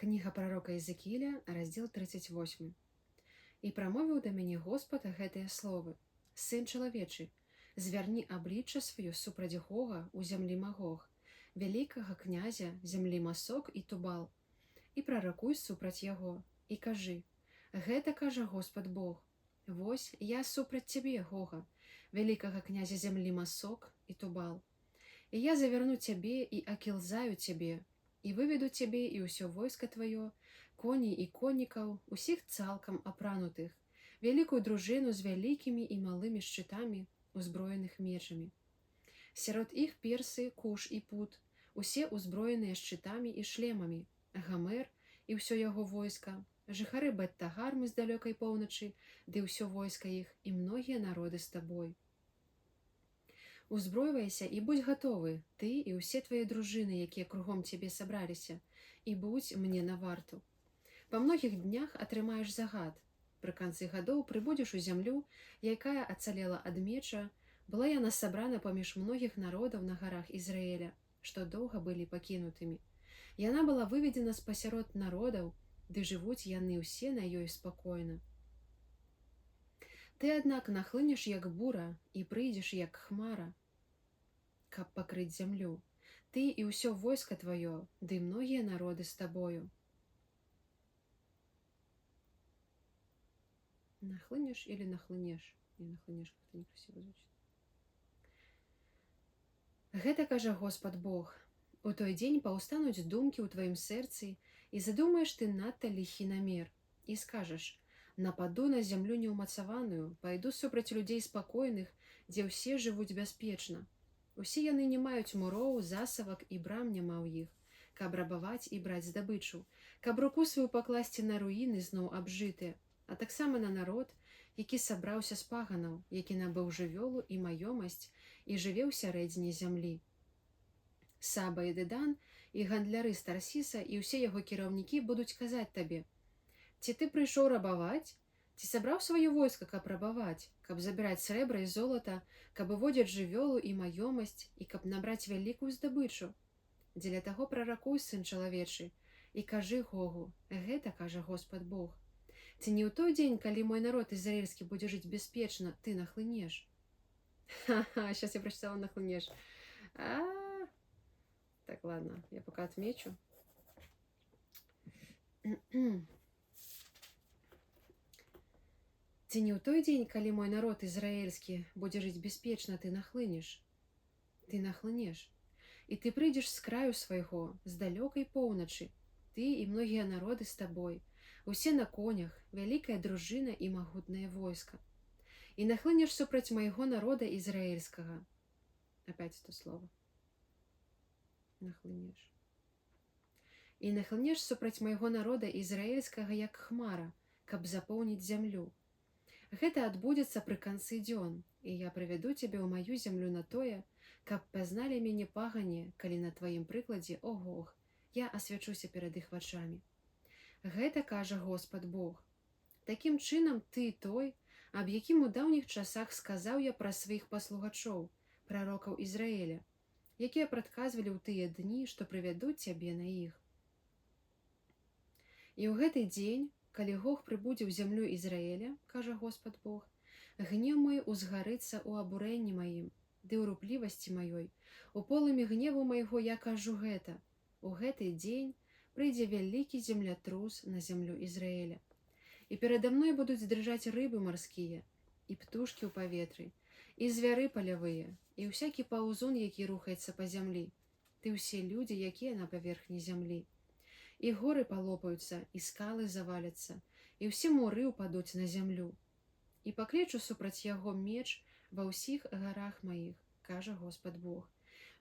Кніга прарока Езекіля, раздзел 38. І прамовіў да мяне Господ гэтыя словы: Сын чалавечы, звярні аблічча сваё супраць Гога ў зямлі Магог, вялікага князя зямлі Масок і Тубал, і праракуй супраць яго, і кажы: гэта кажа Господ Бог. Вось я супраць цябе, Гога, вялікага князя зямлі Масок і Тубал. І я завярну цябе і акілзаю цябе, і выведу цябе і ўсё войска тваё, коней і коннікаў, усіх цалкам апранутых, вялікую дружыну з вялікімі і малымі шчытамі, узброеных мечамі. Сярод іх персы, Куш і Пут, усе узброеныя шчытамі і шлемамі, Гамер і ўсё яго войска, жыхары Бет-Тагармы з далёкай поўначы, ды ўсё войска іх, і многія народы з табой. Узбройвайся і будзь гатовы, ты і ўсе твае дружыны, якія кругом цябе сабраліся, і будзь мне на варту. Па многіх днях атрымаеш загад. Пры канцы гадоў прыбудзеш у зямлю, якая ацалела ад меча, была яна сабрана паміж многіх народаў на гарах Ізраіля, што доўга былі пакінутымі. Яна была выведзена спасярод народаў, ды жывуць яны ўсе на ёй спакойна. Ты, аднак, нахлынеш як бура і прыйдзеш як хмара, каб пакрыць зямлю, ты і ўсё войска тваё, ды многія народы з табою. Нахлынеш или нахлынеш? Не нахлынеш, как-то некрасиво звучит. Гэта кажа Господ Бог. У той дзень паўстануць думкі ў тваім сэрцы, і задумаеш ты надта ліхі намер, і скажаш: нападу на зямлю неўмацаваную, пайду супраць людзей спакойных, дзе ўсе жывуць бяспечна. Усе яны не маюць муроў, засавак і брам няма ў іх, каб рабаваць і браць здабычу, каб руку сваю пакласці на руіны зноў абжытыя, а таксама на народ, які сабраўся з паганаў, які набыў жывёлу і маёмасць і жыве ў сярэдзіне зямлі. Саба і Дэдан і гандляры з Тарсіса і ўсе яго кіраўнікі будуць казаць табе: ці ты прыйшоў рабаваць? Ці сабраў сваё войска, каб рабаваць, каб забіраць срэбра і золата, каб выводзіць жывёлу і маёмасць і каб набраць вялікую здабычу? Дзеля таго праракуй, сын чалавечы, і кажы Гогу: гэта кажа Господ Бог. Ці не ў той дзень, калі мой народ ізраільскі будзе жыць бяспечна, ты нахлынеш? Ха-ха, сейчас я прочитала нахлынеш. Так, ладно, я пока отмечу. Ці не ў той дзень, калі мой народ ізраільскі будзе жыць бяспечна, ты нахлынеш? Ты нахлынеш. І ты прыйдзеш з краю свайго, з далёкай поўначы, ты і многія народы з табой, усе на конях, вялікая дружына і магутнае войска. І нахлынеш супраць майго народа ізраільскага. Опять это слово. Нахлынеш. І нахлынеш супраць майго народа ізраільскага як хмара, каб запоўніць зямлю. Гэта адбудзецца пры канцы дзён, і я прывяду цябе ў маю зямлю на тое, каб пазналі мяне пагане, калі на тваім прыкладзе, о Гог, я асвячуся перад іх вачамі. Гэта кажа Господ Бог. Такім чынам ты той, аб якім у даўніх часах сказаў я пра сваіх паслугачоў, прарокаў Ізраіля, якія прадказвалі ў тыя дні, што прывядуць цябе на іх. І ў гэты дзень, калі Гог прыбудзе ў зямлю Ізраіля, кажа Господ Бог, гнеў мой узгарыцца ў абурэнні маім, ды ў руплівасці маёй, у полымі гневу майго я кажу гэта: у гэты дзень прыйдзе вялікі землятрус на зямлю Ізраіля. І перада мной будуць дрыжаць рыбы марскія, і птушкі ў паветры, і звяры палявыя, і ўсякі паўзун, які рухаецца па зямлі, ты ўсе людзі, якія на паверхні зямлі. І горы палопаюцца, і скалы заваляцца, і ўсе муры ўпадуць на зямлю. І паклічу супраць яго меч ва ўсіх гарах маіх, кажа Господ Бог.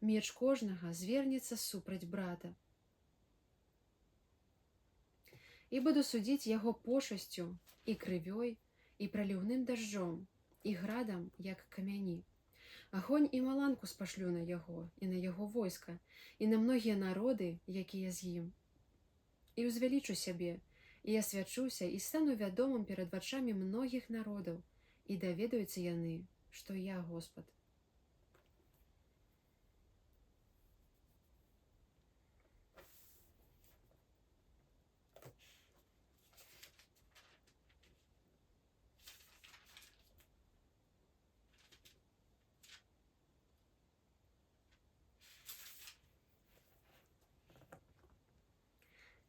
Меч кожнага звернецца супраць брата. І буду судзіць яго пошасцю, і крывёй, і праліўным дажджом, і градам, як камяні. Агонь і маланку спашлю на яго, і на яго войска, і на многія народы, якія з ім. І ўзвялічу сябе, і асвячуся, і стану вядомым перад вачамі многіх народаў, і даведаюцца яны, што я Господ.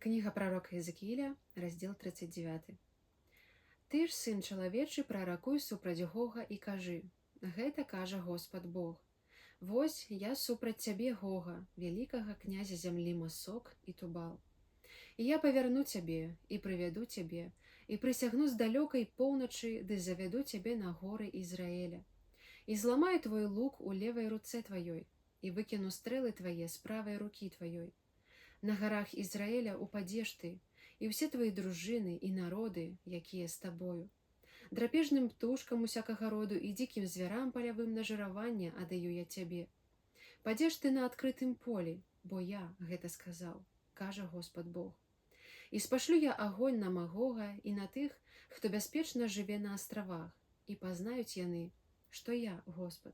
Книга пророка Иезекииля, раздел 39. Ты ж, сын чалавечы, праракуй супраць Гога і кажы: гэта кажа Господ Бог. Вось я супраць цябе, Гога, вялікага князя зямлі Масок і Тубал. І я павярну цябе і прывяду цябе, і прысягну з далёкай поўначы, ды завяду цябе на горы Ізраэля. І зламаю твой лук у левай руцэ тваёй, і выкіну стрэлы твае з правай рукі тваёй. На гарах Ізраэля упадзеш ты, і ўсе твои дружыны і народы, якія з табою. Драпежным птушкам усякага роду і дзікім звярам палявым на жыраванне аддаю я цябе. Падзеш ты на адкрытым полі, бо я гэта сказаў, кажа Господ Бог. І спашлю я агонь на Магога і на тых, хто бяспечна жыве на астравах, і пазнаюць яны, што я Господ.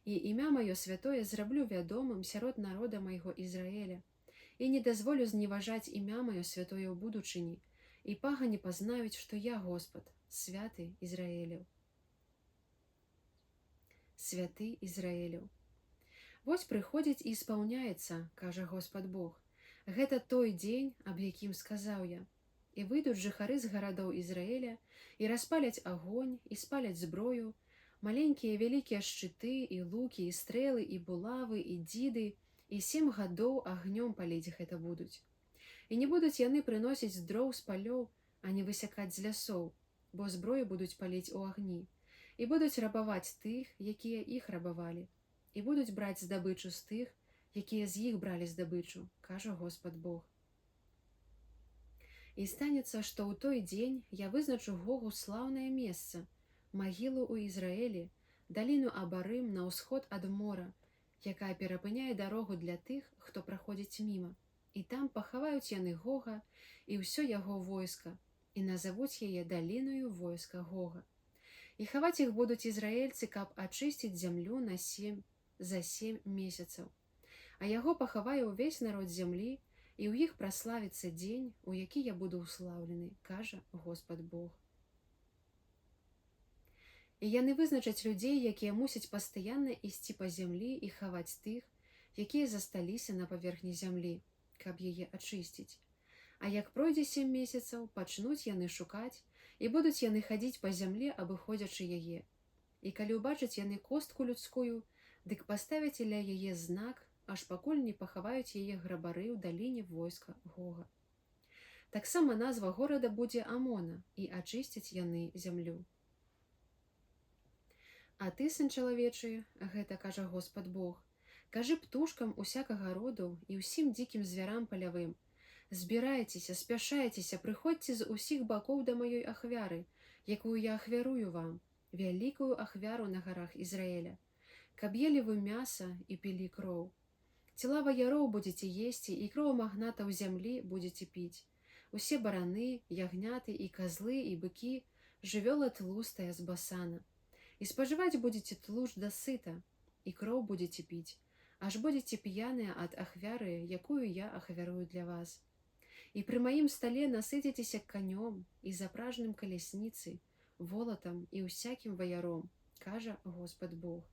І імя маё святое зраблю вядомым сярод народа майго Ізраэля, і не дазволю зневажаць імя маё святое ў будучыні, і пагані пазнаюць, што я Господ, святы Ізраэляў. Святы Ізраэляў. Вось прыходзіць і спаўняецца, кажа Господ Бог. Гэта той дзень, аб якім сказаў я. І выйдуць жыхары з гарадоў Ізраэля, і распаляць агонь, і спаляць зброю, маленькія і вялікія шчыты, і лукі, і стрэлы, і булавы, і дзіды, і 7 гадоў агнём паліць гэта будуць. І не будуць яны прыносіць дроў з палёў, а не высякаць з лясоў, бо зброю будуць паліць у агні, і будуць рабаваць тых, якія іх рабавалі, і будуць браць здабычу з тых, якія з іх бралі здабычу, кажа Господ Бог. І станецца, што ў той дзень я вызначу Гогу слаўнае месца, магілу ў Ізраэлі, даліну Абарым на ўсход ад мора, якая перапыняе дарогу для тых, хто праходзіць міма. І там пахаваюць яны Гога і ўсё яго войска, і назавуць яе даліною войска Гога. І хаваць іх будуць ізраэльцы, каб ачысціць зямлю за 7 месяцаў. А яго пахавае ўвесь народ зямлі, і ў іх праславіцца дзень, у які я буду ўслаўлены, кажа Господ Бог. І яны вызначаць людзей, якія мусяць пастаянна ісці па зямлі і хаваць тых, якія засталіся на паверхні зямлі, каб яе ачысціць. А як пройдзе 7 месяцаў, пачнуць яны шукаць, і будуць яны хадзіць па зямлі, абыходзячы яе. І калі ўбачаць яны костку людскую, дык паставяць ля яе знак, аж пакуль не пахаваюць яе грабары ў даліне войска Гога. Таксама назва горада будзе Амона, і ачысцяць яны зямлю. А ты, сын чалавечы, гэта кажа Господ Бог, кажы птушкам усякага роду і ўсім дзікім звярам палявым: збірайцеся, спяшайцеся, прыходзьце з усіх бакоў да маёй ахвяры, якую я ахвярую вам, вялікую ахвяру на гарах Ізраэля, каб елі вы мяса і пілі кроў. Цела ваяроў будзеце есці, і кроў магнатаў зямлі будзеце піць. Усе бараны, ягняты і казлы і быкі, жывёла тлустая з Басана. І спажываць будзеце тлушч да сыта, і кроў будзеце піць, аж будзеце п'яныя ад ахвяры, якую я ахвярую для вас. І пры маім стале насыціцеся канём і запражным калясніцы, волатам і ўсякім ваяром, кажа Господ Бог.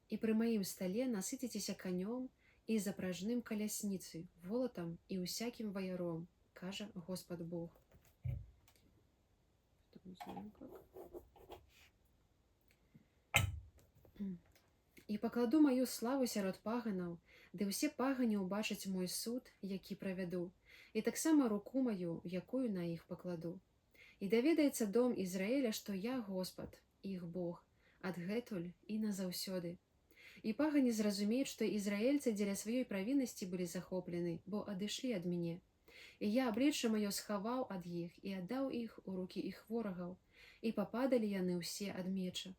І пры маім стале насыціцеся канём і запражным калясніцы, волатам і ўсякім ваяром, кажа Господ Бог. І пакладу маю славу сярод паганаў, ды ўсе пагані ўбачаць мой суд, які правяду, і таксама руку маю, якую на іх пакладу. І даведаецца дом Ізраэля, што я Господ, іх Бог, адгэтуль і назаўсёды. І пагані зразумеюць, што ізраэльцы дзеля сваёй правіннасці былі захоплены, бо адышлі ад мяне. І я аблічча маё схаваў ад іх і аддаў іх у рукі іх ворагаў, і пападалі яны ўсе ад меча.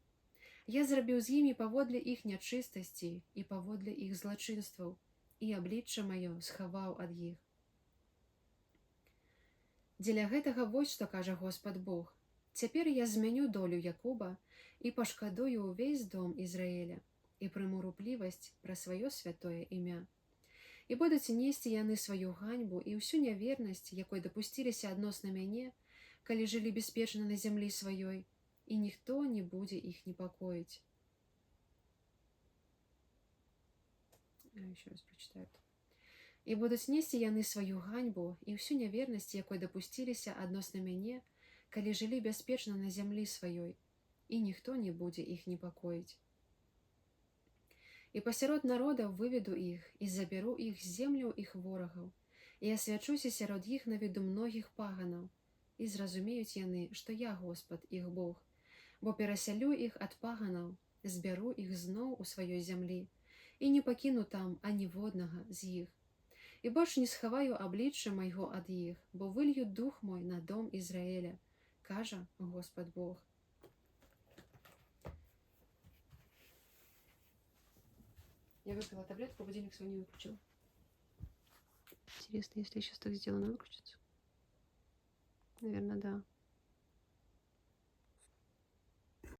Я зрабіў з імі паводле іх нячыстасці і паводле іх злачынстваў, і аблічча маё схаваў ад іх. Дзеля гэтага вось што кажа Господ Бог: цяпер я змяню долю Якуба і пашкадую ўвесь дом Ізраэля, і прыму руплівасць пра сваё святое імя. І будуць несці яны сваю ганьбу і ўсю нявернасць, якой дапусціліся адносна мяне, калі жылі бяспечна на зямлі сваёй, і ніхто не будзе іх непакоіць. Еще раз прочитаю. І будуць несці яны сваю ганьбу і ўсю нявернасць, якой дапусціліся адносна мяне, калі жылі бяспечна на зямлі сваёй, і ніхто не будзе іх непакоіць. І пасярод народаў выведу іх і забяру іх з земляў іх ворагаў, і асвячуся сярод іх на віду многіх паганаў, і зразумеюць яны, што я Господ, іх Бог, бо перасялю іх ад паганаў, збяру іх зноў у сваёй зямлі, і не пакіну там аніводнага з іх. І больш не схаваю аблічча майго ад іх, бо вылью дух мой на дом Ізраэля, кажа Господ Бог. Я выпила таблетку, будильник свой не выключил. Интересно, если я сейчас так сделаю, она выключится? Наверное, да.